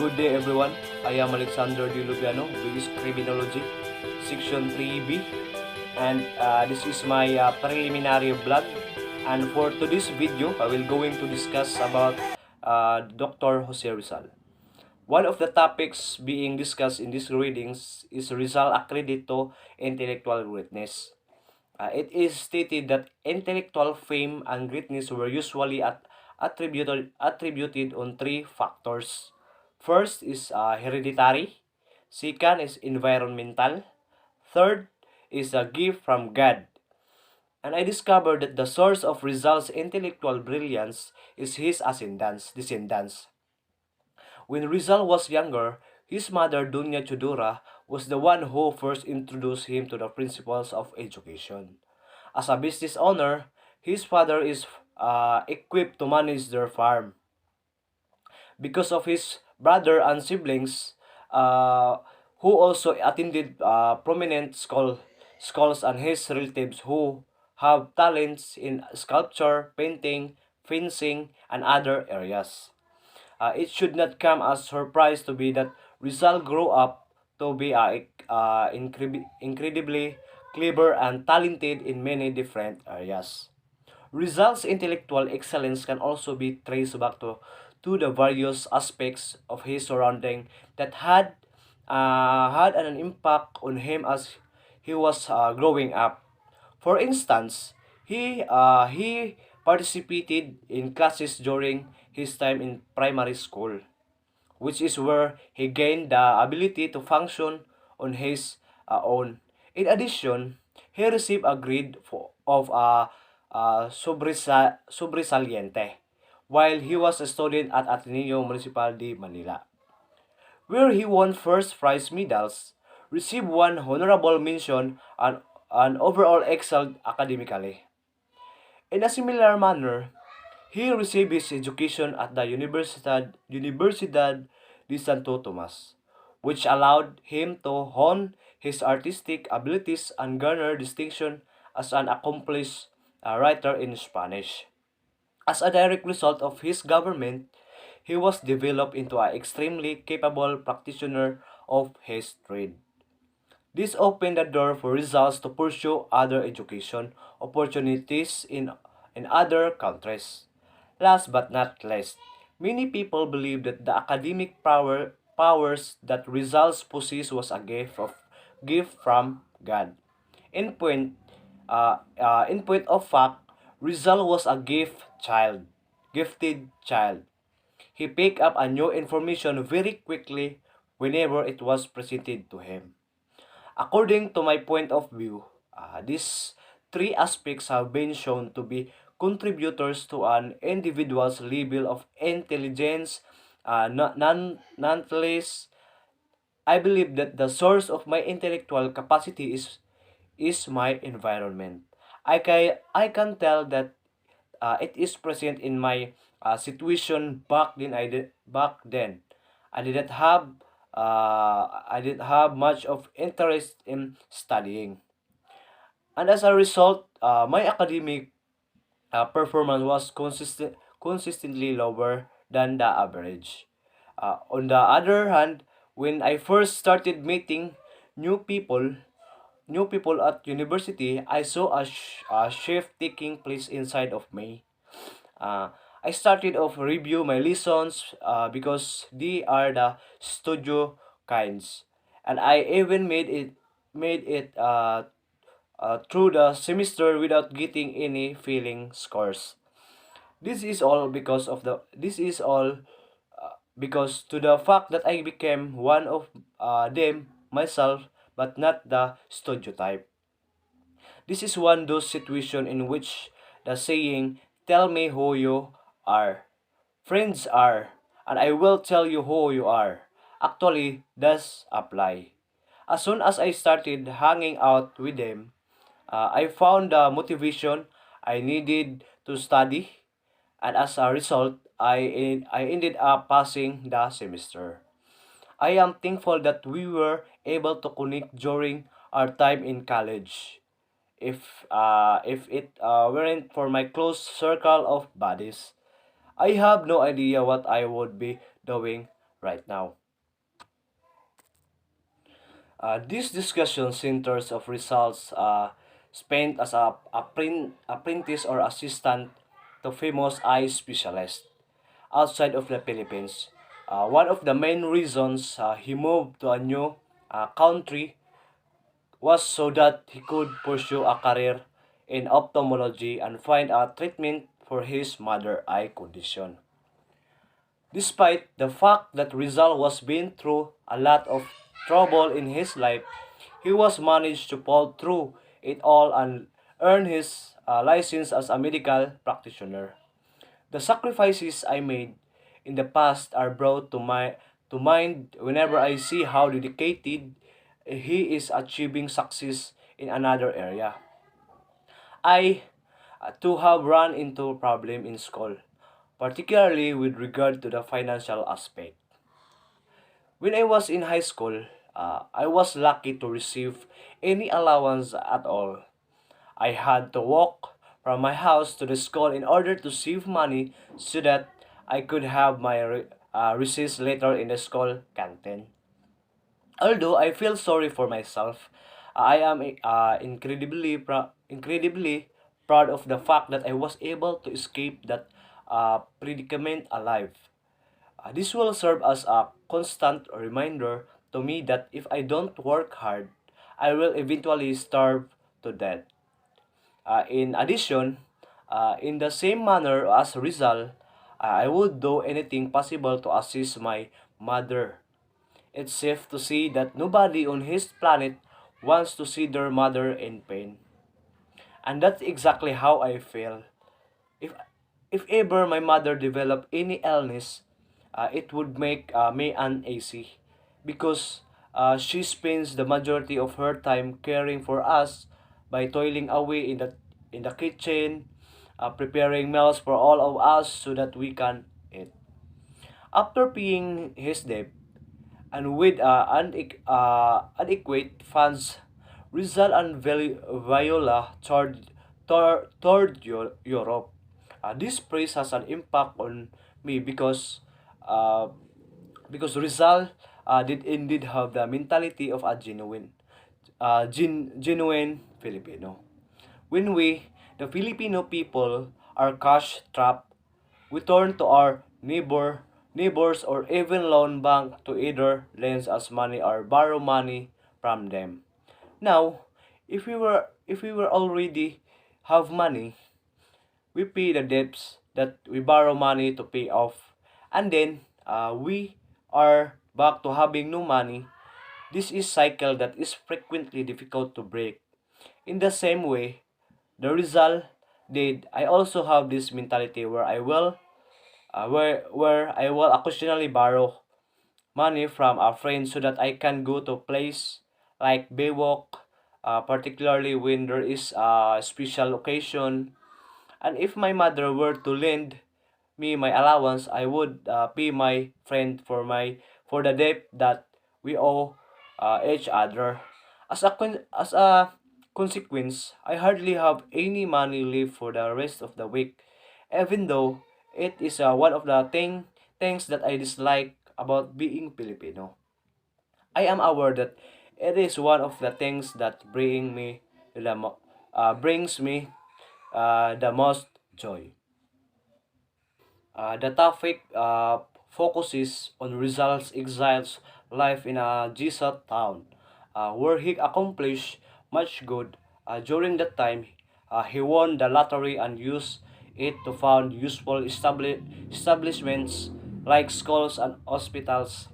Good day everyone. I am Alexander Di Lubiano with Criminology, Section 3B, and this is my preliminary vlog. And for today's video, I will going to discuss about Dr. Jose Rizal. One of the topics being discussed in these readings is Rizal Accredito Intellectual Greatness. It is stated that intellectual fame and greatness were usually attributed on three factors. First is hereditary, second is environmental, third is a gift from God. And I discovered that the source of Rizal's intellectual brilliance is his descendants. When Rizal was younger, his mother, Dunya Chudura, was the one who first introduced him to the principles of education. As a business owner, his father is equipped to manage their farm. Because of his brother and siblings, uh, who also attended prominent schools, and his relatives who have talents in sculpture, painting, fencing, and other areas. It should not come as surprise to be that Rizal grew up to be incredibly clever and talented in many different areas. Rizal's intellectual excellence can also be traced back to the various aspects of his surrounding that had an impact on him as he was growing up. For instance, he participated in classes during his time in primary school, which is where he gained the ability to function on his own. In addition, he received a grade of sobresaliente while he was a student at Ateneo Municipal de Manila, where he won first prize medals, received one honorable mention, and overall excelled academically. In a similar manner, he received his education at the Universidad de Santo Tomas, which allowed him to hone his artistic abilities and garner distinction as an accomplished writer in Spanish. As a direct result of his government, he was developed into an extremely capable practitioner of his trade. This opened the door for Rizal to pursue other education opportunities in other countries. Last but not least, many people believe that the academic powers that Rizal possessed was a gift from God. In point, in point of fact, Rizal was a gifted child. He picked up a new information very quickly whenever it was presented to him. According to my point of view, these three aspects have been shown to be contributors to an individual's level of intelligence. Nonetheless, I believe that the source of my intellectual capacity is my environment. I can tell that it is present in my situation back then. I didn't have I didn't have much of interest in studying, and as a result, my academic performance was consistently lower than the average. On the other hand, when I first started meeting new people, new people at university, I saw a shift taking place inside of me. Uh, I started off review my lessons because they are the studio kinds, and I even made it through the semester without getting any failing scores. This is all because to the fact that I became one of them myself, but not the studio type. This is one those situation in which the saying, "Tell me who you are, friends are, and I will tell you who you are," actually does apply. As soon as I started hanging out with them, I found the motivation I needed to study, and as a result, I ended up passing the semester. I am thankful that we were able to connect during our time in college. If it weren't for my close circle of buddies, I have no idea what I would be doing right now. This discussion centers of results spent as apprentice or assistant to famous eye specialist outside of the Philippines. One of the main reasons he moved to a new country was so that he could pursue a career in ophthalmology and find a treatment for his mother eye condition. Despite the fact that Rizal was been through a lot of trouble in his life, he was managed to pull through it all and earn his license as a medical practitioner. The sacrifices I made in the past are brought to mind whenever I see how dedicated he is achieving success in another area. I too have run into a problem in school, particularly with regard to the financial aspect. When I was in high school, I was lucky to receive any allowance at all. I had to walk from my house to the school in order to save money so that I could have my receipts later in the school canteen. Although I feel sorry for myself, I am incredibly proud of the fact that I was able to escape that predicament alive. This will serve as a constant reminder to me that if I don't work hard, I will eventually starve to death. In addition, in the same manner as Rizal, I would do anything possible to assist my mother. It's safe to say that nobody on his planet wants to see their mother in pain. And that's exactly how I feel. If if ever my mother developed any illness, it would make me uneasy because she spends the majority of her time caring for us by toiling away in the kitchen, preparing meals for all of us so that we can eat. After paying his debt, and with adequate funds, Rizal and Viola toured Europe. This praise has an impact on me uh, because Rizal did indeed have the mentality of a genuine Filipino. When we, the Filipino people, are cash trapped, we turn to our neighbors or even loan bank to either lend us money or borrow money from them. Now, if we were already have money, we pay the debts that we borrow money to pay off, and then we are back to having no money. This is cycle that is frequently difficult to break. In the same way, the result did I also have this mentality where I will occasionally borrow money from a friend so that I can go to place like Baywalk, particularly when there is a special occasion. And if my mother were to lend me my allowance, I would pay my friend for the debt that we owe each other. As a consequence, I hardly have any money left for the rest of the week, even though it is one of the things that I dislike about being Filipino. I am aware that it is one of the things that brings me the most joy. The topic focuses on Rizal's exile's life in a Jisat town, where he accomplished much good. During that time, he won the lottery and used it to found useful establishments like schools and hospitals,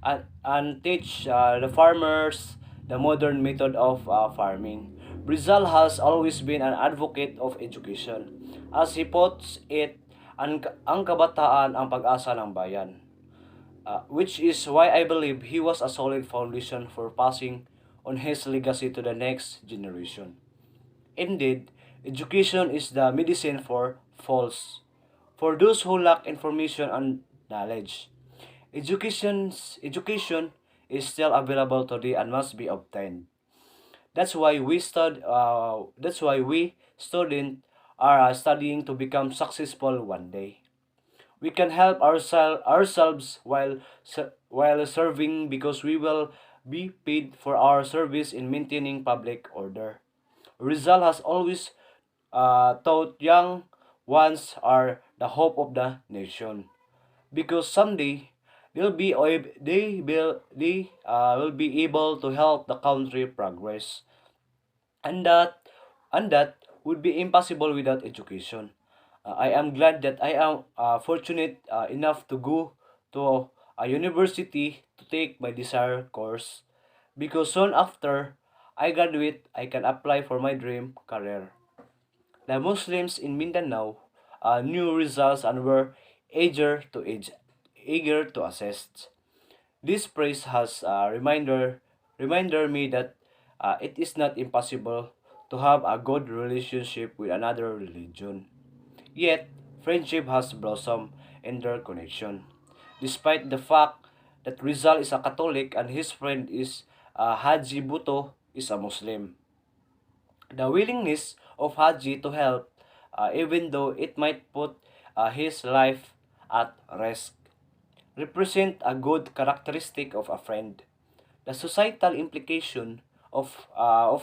and teach the farmers the modern method of farming. Rizal has always been an advocate of education. As he puts it, ang kabataan ang pag-asa ng bayan. Which is why I believe he was a solid foundation for passing on his legacy to the next generation. Indeed, education is the medicine for fools, for those who lack information and knowledge. Education is still available today and must be obtained. That's why we students are studying to become successful one day. We can help ourselves while while serving because we will be paid for our service in maintaining public order. Rizal has always taught young ones are the hope of the nation because someday will be able to help the country progress, and that would be impossible without education. I am glad that I am fortunate enough to go to a university to take my desired course because soon after I graduate I can apply for my dream career. The Muslims in Mindanao knew results and were eager to eager to assist. This praise has reminder me that it is not impossible to have a good relationship with another religion. Yet, friendship has blossomed in their connection. Despite the fact that Rizal is a Catholic and his friend is Haji Buto is a Muslim. The willingness of Haji to help, even though it might put his life at risk, represent a good characteristic of a friend. The societal implication of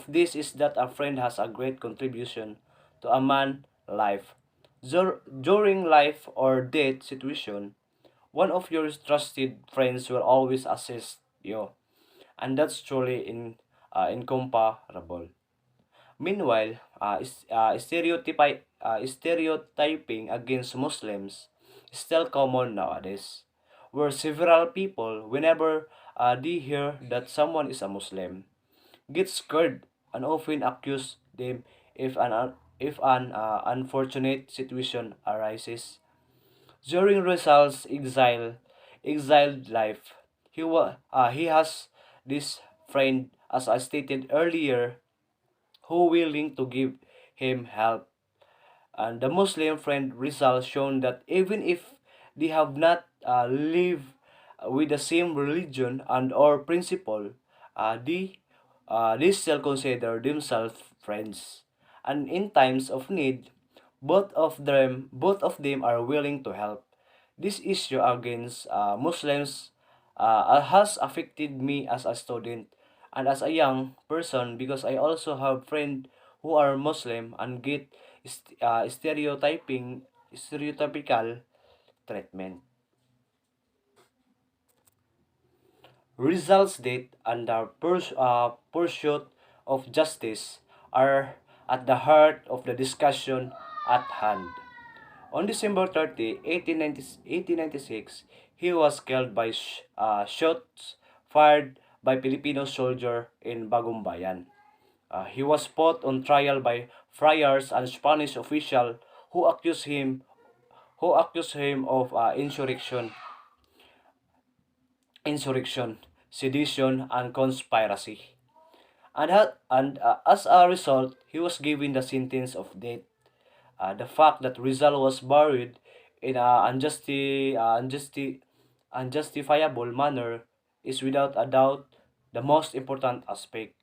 this is that a friend has a great contribution to a man's life. During life or death situation, one of your trusted friends will always assist you, and that's truly incomparable. Meanwhile, stereotyping against Muslims is still common nowadays, where several people, whenever they hear that someone is a Muslim, get scared and often accuse them if an unfortunate situation arises. During Rizal's exiled life, he has this friend, as I stated earlier, who willing to give him help. And the Muslim friend results shown that even if they have not lived with the same religion and or principle, they still consider themselves friends. And in times of need, both of them are willing to help. This issue against Muslims has affected me as a student and as a young person because I also have friends who are Muslim and get stereotypical treatment. Results date and the pursuit of justice are at the heart of the discussion at hand. On December 30, 1896, he was killed by shots fired by Filipino soldier in Bagumbayan. He was put on trial by friars and Spanish official who accused him of insurrection, sedition, and conspiracy. And as a result, he was given the sentence of death. The fact that Rizal was buried in a unjustifiable manner is without a doubt the most important aspect.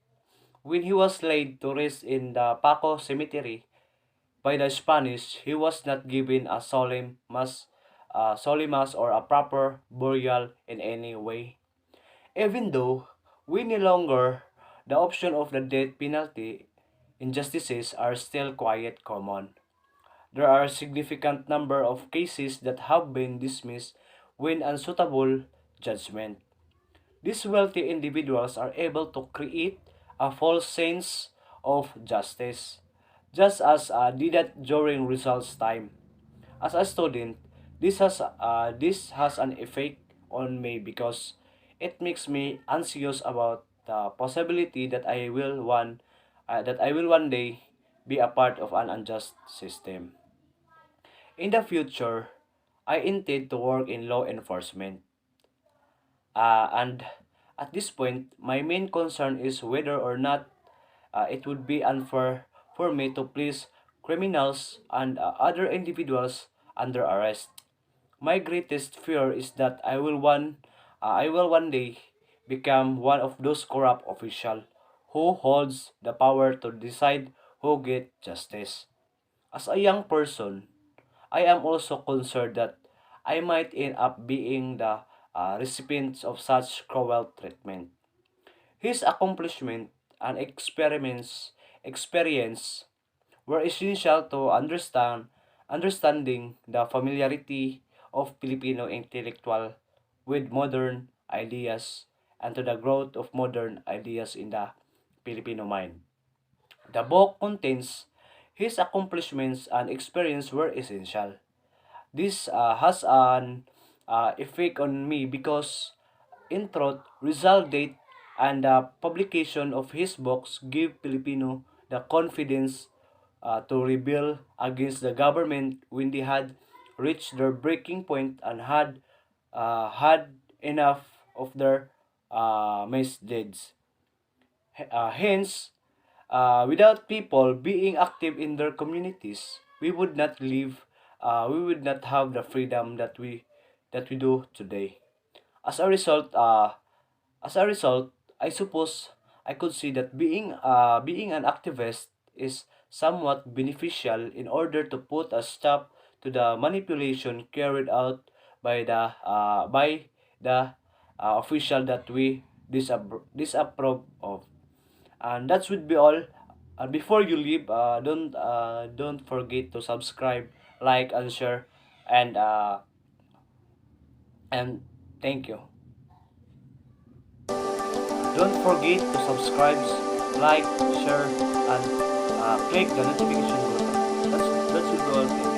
When he was laid to rest in the Paco Cemetery by the Spanish, he was not given a solemn mass or a proper burial in any way. Even though we no longer the option of the death penalty, injustices are still quite common. There are a significant number of cases that have been dismissed with unsuitable judgment. These wealthy individuals are able to create a false sense of justice, just as did that during results time. As a student, this has an effect on me because it makes me anxious about the possibility that I will one day be a part of an unjust system. In the future, I intend to work in law enforcement. And at this point, my main concern is whether or not it would be unfair for me to place criminals and other individuals under arrest. My greatest fear is that I will one day become one of those corrupt officials who holds the power to decide who get justice. As a young person, I am also concerned that I might end up being the recipients of such cruel treatment. His accomplishment and experience were essential to understanding the familiarity of Filipino intellectual with modern ideas and to the growth of modern ideas in the Filipino mind. The book contains his accomplishments and experience were essential. This has an effect on me because, in truth, result date and the publication of his books give Filipino the confidence to rebel against the government when they had reached their breaking point and had enough of their misdeeds. Hence, without people being active in their communities, we would not have the freedom that we do today. As a result, uh, as a result, I suppose I could see that being an activist is somewhat beneficial in order to put a stop to the manipulation carried out by the official that we disapprove of. And that would be all. Before you leave, don't forget to subscribe, like, and share, and and thank you. Don't forget to subscribe, like, share, and click the notification button. That's would be all.